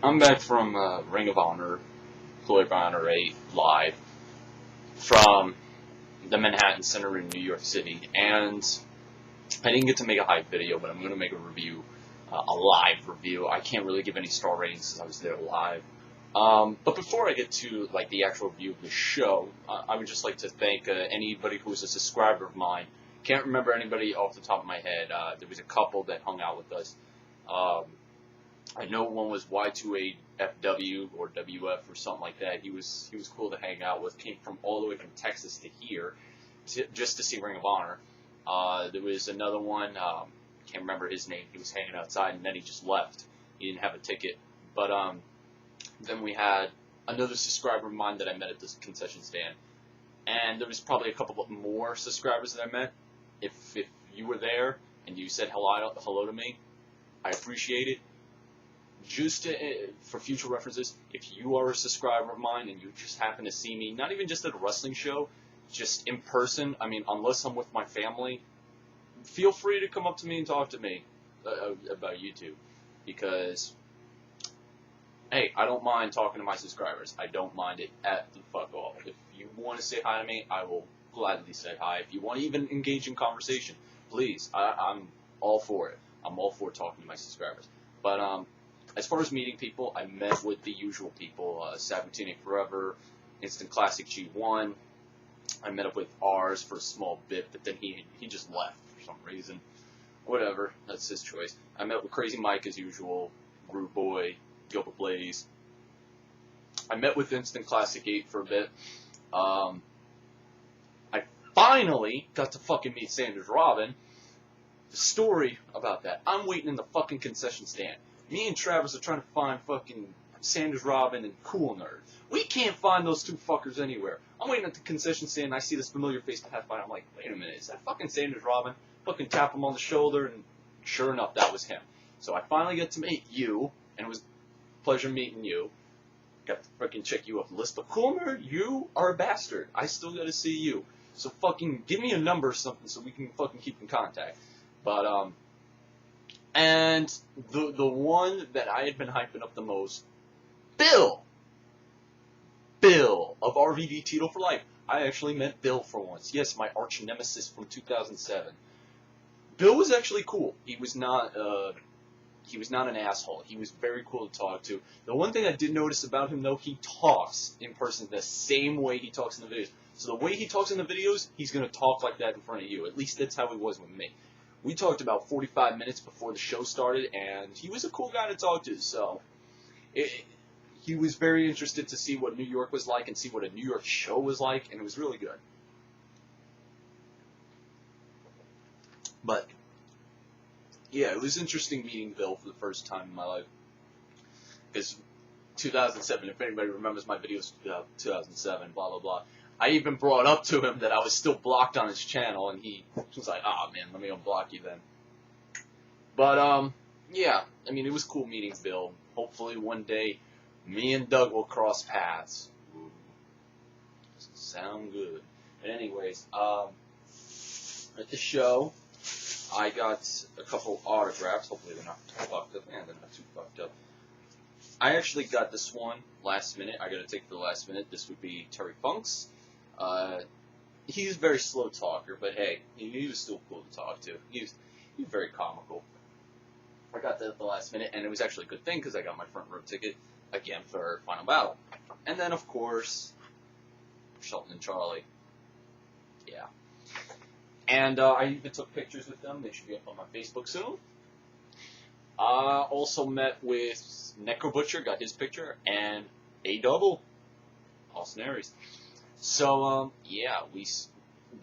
I'm back from Ring of Honor, Employed by Honor 8, live from the Manhattan Center in New York City, and I didn't get to make a hype video, but I'm going to make a review, a live review. I can't really give any star ratings since I was there live. But before I get to the actual review of the show, I would just like to thank anybody who's a subscriber of mine. Can't remember anybody off the top of my head. There was a couple that hung out with us. I know one was Y2AFW or WF or something like that. He was cool to hang out with. Came from all the way from Texas to here just to see Ring of Honor. There was another one. Can't remember his name. He was hanging outside and then he just left. He didn't have a ticket. But then we had another subscriber of mine that I met at this concession stand, and there was probably a couple of more subscribers that I met. If you were there and you said hello to me, I appreciate it. Just for future references, if you are a subscriber of mine and you just happen to see me, not even just at a wrestling show, just in person, I mean, unless I'm with my family, feel free to come up to me and talk to me about YouTube, because, hey, I don't mind talking to my subscribers. I don't mind it at the fuck all. If you want to say hi to me, I will gladly say hi. If you want to even engage in conversation, please, I'm all for it. I'm all for talking to my subscribers. But, as far as meeting people, I met with the usual people, Sabatini Forever, Instant Classic G1. I met up with Rs for a small bit, but then he just left for some reason. Whatever, that's his choice. I met with Crazy Mike as usual, Rude Boy, Gilbert Blaze. I met with Instant Classic 8 for a bit. I finally got to fucking meet Sanders Robin. The story about that, I'm waiting in the fucking concession stand. Me and Travis are trying to find fucking Sanders Robin and Cool Nerd. We can't find those two fuckers anywhere. I'm waiting at the concession stand and I see this familiar face pass by. I'm like, wait a minute, is that fucking Sanders Robin? Fucking tap him on the shoulder, and sure enough, that was him. So I finally get to meet you, and it was a pleasure meeting you. Got to freaking check you off the list. But Cool Nerd, you are a bastard. I still gotta see you. So fucking give me a number or something so we can fucking keep in contact. But, and the one that I had been hyping up the most, Bill of RVD Tito for Life. I actually met Bill for once. Yes, my arch nemesis from 2007. Bill was actually cool. He was not an asshole. He was very cool to talk to. The one thing I did notice about him, though, he talks in person the same way he talks in the videos. So the way he talks in the videos, he's going to talk like that in front of you. At least that's how he was with me. We talked about 45 minutes before the show started, and he was a cool guy to talk to, so he was very interested to see what New York was like and see what a New York show was like, and it was really good. But, yeah, it was interesting meeting Bill for the first time in my life, because 2007, if anybody remembers my videos, 2007, blah, blah, blah, I even brought up to him that I was still blocked on his channel, and he was like, oh, man, let me unblock you then. But, yeah, I mean, it was cool meeting Bill. Hopefully one day, me and Doug will cross paths. Ooh, doesn't sound good. But anyways, at the show, I got a couple autographs. Hopefully they're not too fucked up. And they're not too fucked up. I actually got this one last minute. I got to take it for the last minute. This would be Terry Funk's. He's a very slow talker, but hey, he was still cool to talk to. He was very comical. I got that at the last minute, and it was actually a good thing because I got my front row ticket again for Final Battle. And then, of course, Shelton and Charlie. Yeah. And I even took pictures with them. They should be up on my Facebook soon. Also met with Necro Butcher, got his picture, and A-Double, Austin Aries. So, yeah,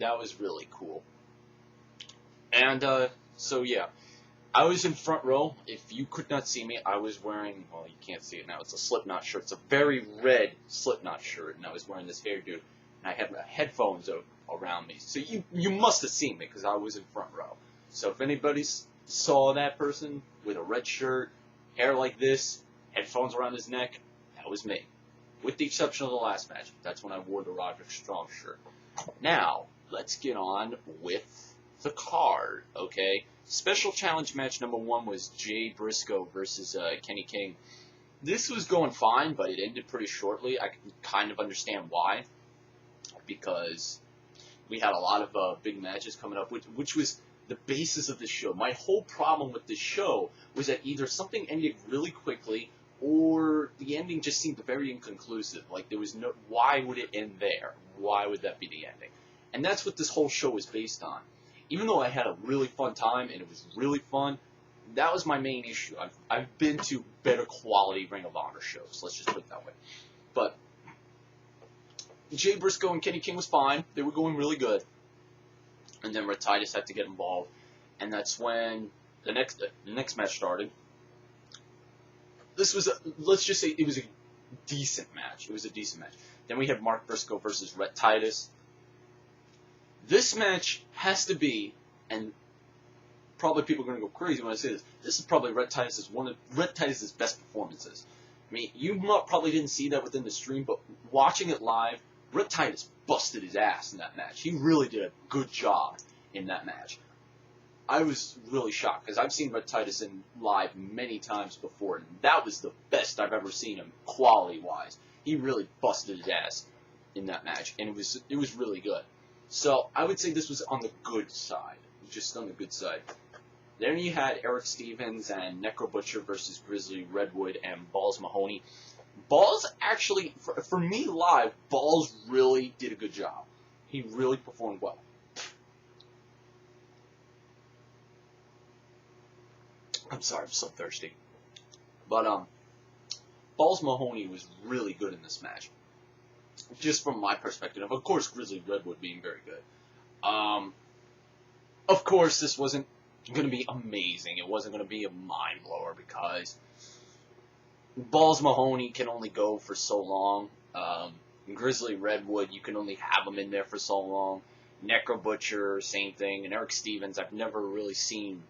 that was really cool. And, so, yeah, I was in front row. If you could not see me, I was wearing, well, you can't see it now, it's a Slipknot shirt. It's a very red Slipknot shirt, and I was wearing this hairdo, and I had my headphones around me. So you must have seen me, because I was in front row. So if anybody saw that person with a red shirt, hair like this, headphones around his neck, that was me. With the exception of the last match. That's when I wore the Roderick Strong shirt. Now, let's get on with the card, okay? Special challenge match number 1 was Jay Briscoe versus Kenny King. This was going fine, but it ended pretty shortly. I can kind of understand why, because we had a lot of big matches coming up, which was the basis of this show. My whole problem with this show was that either something ended really quickly, or the ending just seemed very inconclusive. Like, there was no, why would it end there? Why would that be the ending? And that's what this whole show was based on. Even though I had a really fun time, and it was really fun, that was my main issue. I've been to better quality Ring of Honor shows, let's just put it that way. But Jay Briscoe and Kenny King was fine. They were going really good. And then Red Titus had to get involved. And that's when the next match started. This was, let's just say, it was a decent match. It was a decent match. Then we had Mark Briscoe versus Red Titus. This match has to be, and probably people are going to go crazy when I say this, this is probably Red Titus' one of Red Titus' best performances. I mean, you probably didn't see that within the stream, but watching it live, Red Titus busted his ass in that match. He really did a good job in that match. I was really shocked, because I've seen Red Titus in live many times before, and that was the best I've ever seen him, quality-wise. He really busted his ass in that match, and it was really good. So, I would say this was on the good side, just on the good side. Then you had Eric Stevens and Necro Butcher versus Grizzly Redwood and Balls Mahoney. Balls actually, for me live, Balls really did a good job. He really performed well. I'm sorry, I'm so thirsty. But, Balls Mahoney was really good in this match. Just from my perspective. Of course, Grizzly Redwood being very good. Of course, this wasn't going to be amazing. It wasn't going to be a mind blower, because Balls Mahoney can only go for so long. Grizzly Redwood, you can only have him in there for so long. Necro Butcher, same thing. And Eric Stevens, I've never really seen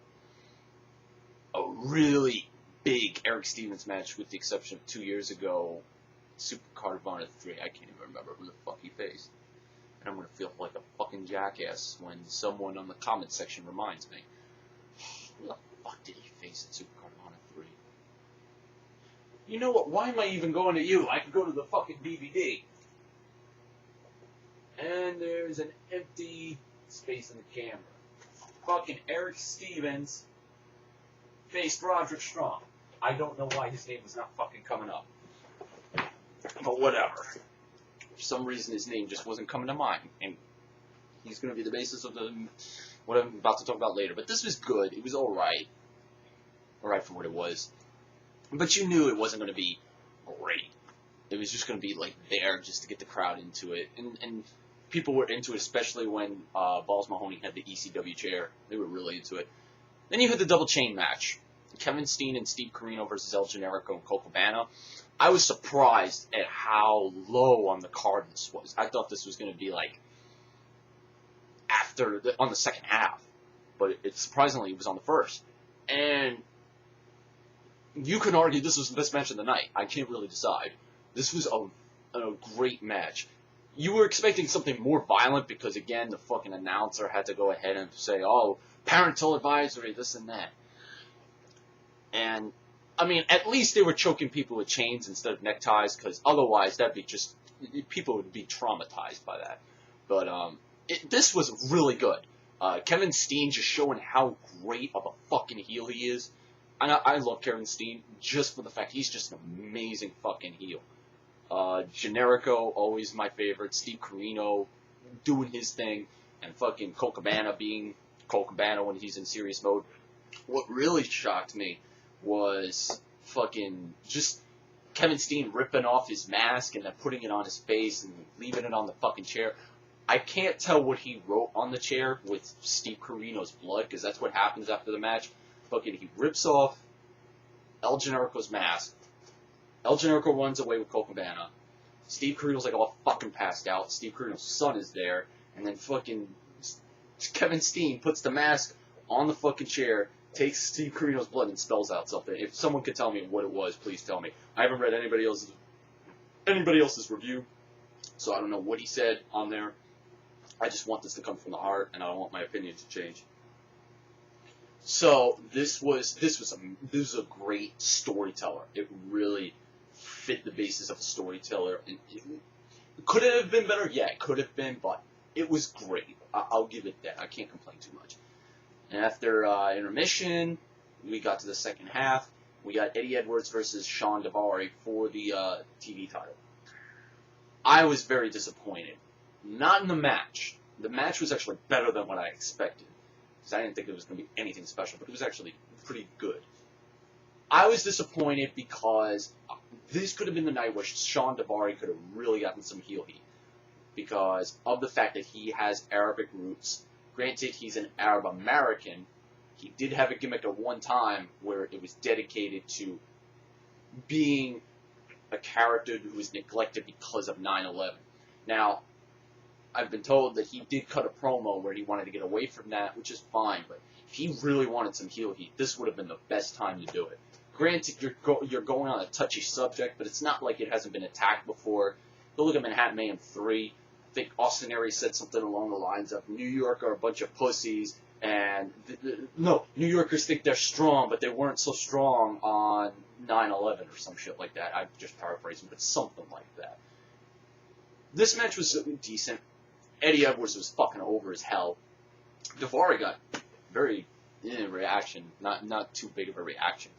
a really big Eric Stevens match, with the exception of 2 years ago, Super Carvana 3. I can't even remember who the fuck he faced. And I'm going to feel like a fucking jackass when someone on the comment section reminds me. Who the fuck did he face at Super Carvana 3? You know what? Why am I even going to you? I can go to the fucking DVD. And there's an empty space in the camera. Fucking Eric Stevens faced Roderick Strong. I don't know why his name was not fucking coming up. But whatever. For some reason his name just wasn't coming to mind. And he's going to be the basis of what I'm about to talk about later. But this was good. It was alright. Alright for what it was. But you knew it wasn't going to be great. It was just going to be like there just to get the crowd into it. And people were into it, especially when Balls Mahoney had the ECW chair. They were really into it. Then you had the double chain match. Kevin Steen and Steve Corino versus El Generico and Colt Cabana. I was surprised at how low on the card this was. I thought this was going to be like on the second half, but it surprisingly was on the first. And you can argue this was the best match of the night. I can't really decide. This was a great match. You were expecting something more violent, because again, the fucking announcer had to go ahead and say, "Oh, parental advisory, this and that." And I mean, at least they were choking people with chains instead of neckties, because otherwise that'd be just, people would be traumatized by that. But this was really good. Kevin Steen just showing how great of a fucking heel he is. And I love Kevin Steen just for the fact he's just an amazing fucking heel. Generico, always my favorite. Steve Corino doing his thing, and fucking Colt Cabana being Colt Cabana when he's in serious mode. What really shocked me was fucking just Kevin Steen ripping off his mask and then putting it on his face and leaving it on the fucking chair. I can't tell what he wrote on the chair with Steve Corino's blood, because that's what happens after the match. Fucking, he rips off El Generico's mask. El Generico runs away with Colt Cabana. Steve Corino's like all fucking passed out. Steve Corino's son is there. And then fucking Kevin Steen puts the mask on the fucking chair, takes Steve Corino's blood and spells out something. If someone could tell me what it was, please tell me. I haven't read anybody else's review, so I don't know what he said on there. I just want this to come from the heart, and I don't want my opinion to change. So this was a great storyteller. It really fit the basis of a storyteller. Could it have been better? Yeah, it could have been, but it was great. I'll give it that. I can't complain too much. And after intermission, we got to the second half. We got Eddie Edwards versus Sean Daivari for the TV title. I was very disappointed. Not in the match. The match was actually better than what I expected. Because I didn't think it was going to be anything special, but it was actually pretty good. I was disappointed because this could have been the night where Sean Daivari could have really gotten some heel heat. Because of the fact that he has Arabic roots. Granted, he's an Arab American. He did have a gimmick at one time where it was dedicated to being a character who was neglected because of 9/11. Now, I've been told that he did cut a promo where he wanted to get away from that, which is fine, but if he really wanted some heel heat, this would have been the best time to do it. Granted, you're going on a touchy subject, but it's not like it hasn't been attacked before. Go look at Manhattan Mayhem 3. I think Austin Aries said something along the lines of, New York are a bunch of pussies, and no, New Yorkers think they're strong, but they weren't so strong on 9/11 or some shit like that. I'm just paraphrasing, but something like that. This match was decent. Eddie Edwards was fucking over as hell. Daivari got very reaction, not too big of a reaction.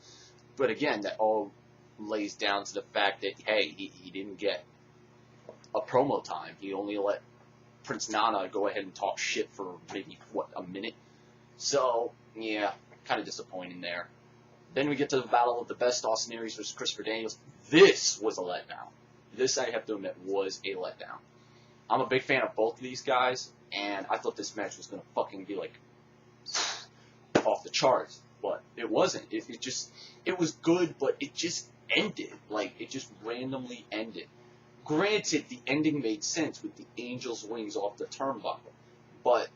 But again, that all lays down to the fact that, hey, he didn't get a promo time. He only let Prince Nana go ahead and talk shit for maybe, a minute? So, yeah, kind of disappointing there. Then we get to the Battle of the Best, Austin Aries versus Christopher Daniels. This was a letdown. This, I have to admit, was a letdown. I'm a big fan of both of these guys, and I thought this match was going to fucking be, like, off the charts. But it wasn't. It was good, but it just ended. Like, it just randomly ended. Granted, the ending made sense with the Angel's Wings off the turnbuckle, but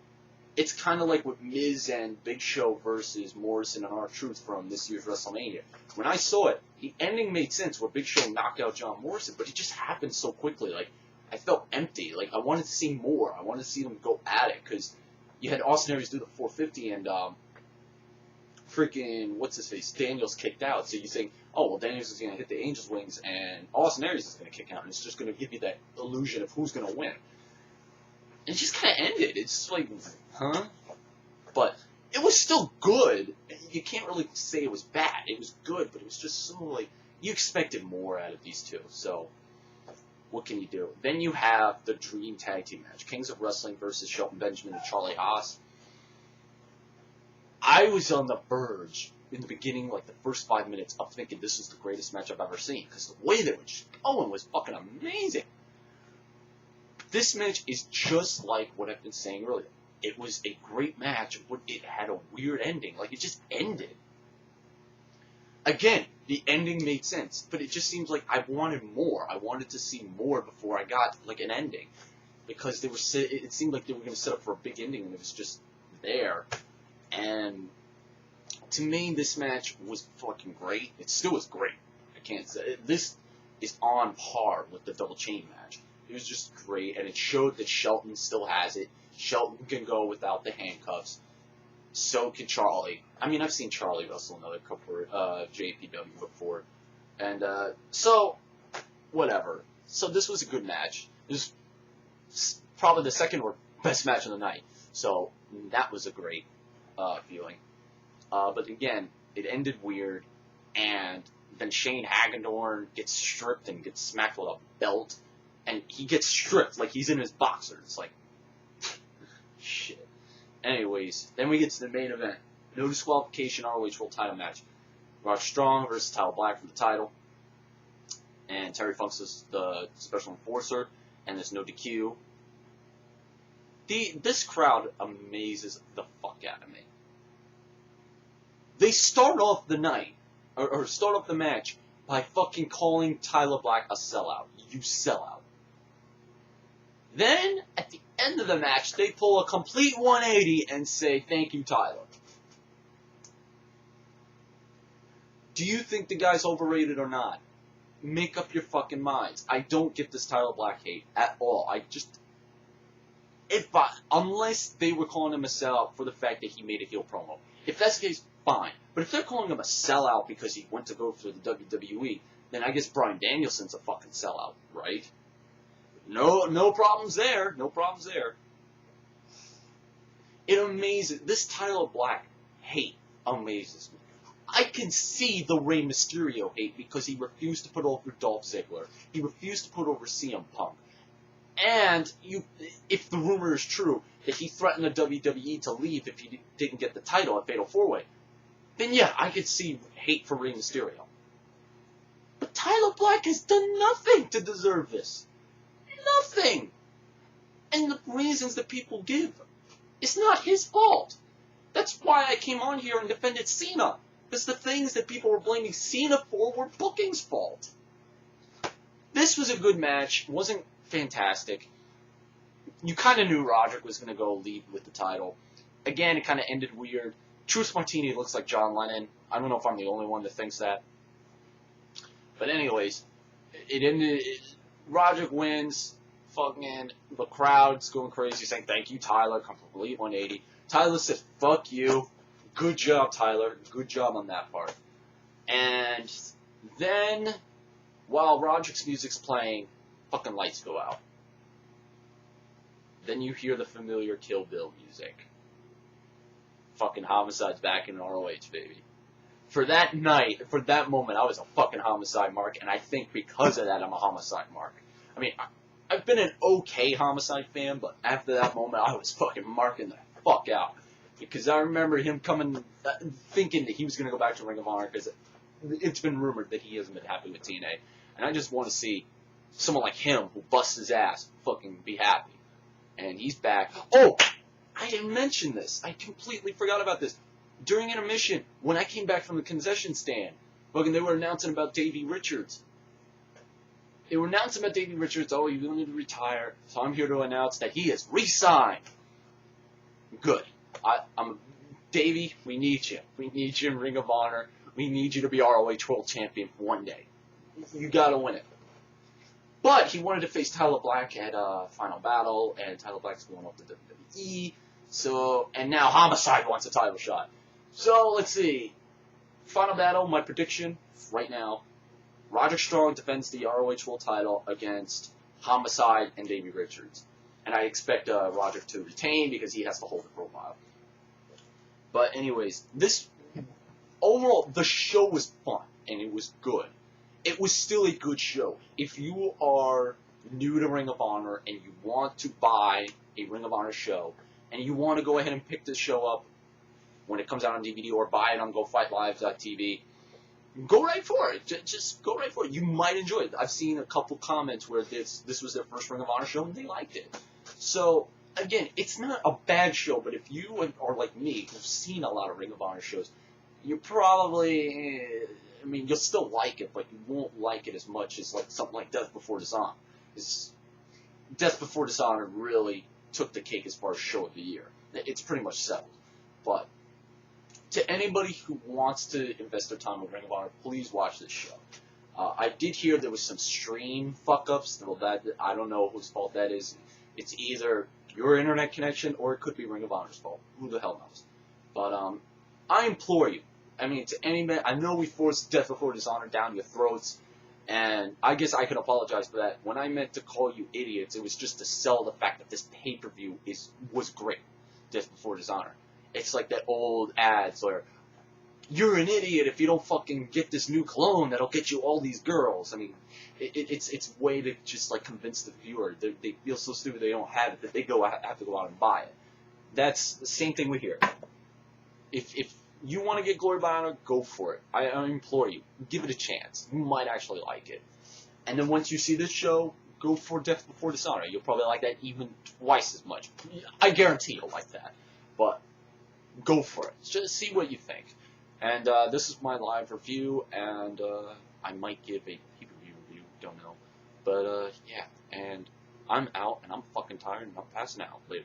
it's kind of like with Miz and Big Show versus Morrison and R-Truth from this year's WrestleMania. When I saw it, the ending made sense where Big Show knocked out John Morrison, but it just happened so quickly. Like, I felt empty. Like, I wanted to see more. I wanted to see them go at it, because you had Austin Aries do the 450, and freaking, what's-his-face, Daniels kicked out. So you think, oh, well, Daniels is going to hit the Angel's Wings, and Austin Aries is going to kick out, and it's just going to give you that illusion of who's going to win. And it just kind of ended. It's just like, huh? But it was still good. You can't really say it was bad. It was good, but it was just so, like, you expected more out of these two. So, what can you do? Then you have the Dream Tag Team match. Kings of Wrestling versus Shelton Benjamin and Charlie Haas. I was on the verge in the beginning, like the first 5 minutes, of thinking this was the greatest match I've ever seen. Because the way they were just going was fucking amazing. This match is just like what I've been saying earlier. It was a great match, but it had a weird ending. Like, it just ended. Again, the ending made sense, but it just seems like I wanted more. I wanted to see more before I got, like, an ending. Because it seemed like they were going to set up for a big ending, and it was just there. And to me, this match was fucking great. It still was great. I can't say. This is on par with the Double Chain match. It was just great, and it showed that Shelton still has it. Shelton can go without the handcuffs. So can Charlie. I mean, I've seen Charlie wrestle another couple of JPW before. And, so, whatever. So this was a good match. It was probably the second or best match of the night. So that was a great feeling. But again, it ended weird, and then Shane Hagedorn gets stripped and gets smacked with a belt, and he gets stripped like he's in his boxer. It's like, shit. Anyways, then we get to the main event. No disqualification ROH World Title match. Roderick Strong versus Tyler Black for the title, and Terry Funk's is the special enforcer, and there's no DQ. This crowd amazes the fuck out of me. They start off the night, or start off the match, by fucking calling Tyler Black a sellout. You sellout. Then, at the end of the match, they pull a complete 180 and say, thank you, Tyler. Do you think the guy's overrated or not? Make up your fucking minds. I don't get this Tyler Black hate at all. Unless they were calling him a sellout for the fact that he made a heel promo. If that's the case, fine. But if they're calling him a sellout because he went to go for the WWE, then I guess Bryan Danielson's a fucking sellout, right? No problems there. No problems there. It amazes. This Tyler Black hate amazes me. I can see the Rey Mysterio hate because he refused to put over Dolph Ziggler. He refused to put over CM Punk. And if the rumor is true that he threatened the WWE to leave if he didn't get the title at Fatal 4-Way, then yeah, I could see hate for Rey Mysterio. But Tyler Black has done nothing to deserve this. Nothing. And the reasons that people give, it's not his fault. That's why I came on here and defended Cena. Because the things that people were blaming Cena for were booking's fault. This was a good match. Wasn't fantastic. You kind of knew Roderick was going to go lead with the title. Again, it kind of ended weird. Truth Martini looks like John Lennon. I don't know if I'm the only one that thinks that. But anyways, it ended. Roderick wins. Fucking the crowd's going crazy, saying thank you, Tyler. Complete 180. Tyler says fuck you. Good job, Tyler. Good job on that part. And then, while Roderick's music's playing, fucking lights go out. Then you hear the familiar Kill Bill music. Fucking Homicide's back in ROH, baby. For that night, for that moment, I was a fucking Homicide mark, and I think because of that, I'm a Homicide mark. I mean, I've been an okay Homicide fan, but after that moment, I was fucking marking the fuck out. Because I remember him thinking that he was going to go back to Ring of Honor, because it's been rumored that he hasn't been happy with TNA. And I just want to see someone like him, who busts his ass, fucking be happy. And he's back. Oh! I didn't mention this. I completely forgot about this. During intermission, when I came back from the concession stand, fucking they were announcing about Davey Richards. They were announcing about Davey Richards, oh, he's going to retire. So I'm here to announce that he has re-signed. Good. Davey, we need you. We need you in Ring of Honor. We need you to be ROH World Champion one day. You gotta win it. But he wanted to face Tyler Black at Final Battle, and Tyler Black's going up to WWE. So, and now Homicide wants a title shot. So, let's see. Final Battle, my prediction right now. Roderick Strong defends the ROH World title against Homicide and Davey Richards. And I expect Roderick to retain because he has to hold the profile. But anyways, overall, the show was fun, and it was good. It was still a good show. If you are new to Ring of Honor and you want to buy a Ring of Honor show, and you want to go ahead and pick this show up when it comes out on DVD or buy it on GoFightLive.tv, go right for it. Just go right for it. You might enjoy it. I've seen a couple comments where this was their first Ring of Honor show and they liked it. So, again, it's not a bad show, but if you are like me, who've seen a lot of Ring of Honor shows, you probably, I mean, you'll still like it, but you won't like it as much as like something like Death Before Dishonor. Death Before Dishonor really took the cake as far as show of the year. It's pretty much settled. But to anybody who wants to invest their time with Ring of Honor, please watch this show. I did hear there was some stream fuck-ups. Well, I don't know whose fault that is. It's either your internet connection or it could be Ring of Honor's fault. Who the hell knows? But I implore you. I mean, to any man, I know we forced Death Before Dishonor down your throats, and I guess I can apologize for that. When I meant to call you idiots, it was just to sell the fact that this pay-per-view was great. Death Before Dishonor. It's like that old ads where you're an idiot if you don't fucking get this new cologne that'll get you all these girls. I mean, it's a way to just like convince the viewer. They feel so stupid they don't have it that they have to go out and buy it. That's the same thing we hear. If you want to get Glory by Honor, go for it. I implore you, give it a chance. You might actually like it. And then once you see this show, go for Death Before Dishonor. You'll probably like that even twice as much. I guarantee you'll like that. But go for it. Just see what you think. And this is my live review, and I might give a pay-per-view review, don't know. But yeah, and I'm out, and I'm fucking tired, and I'm passing out. Later.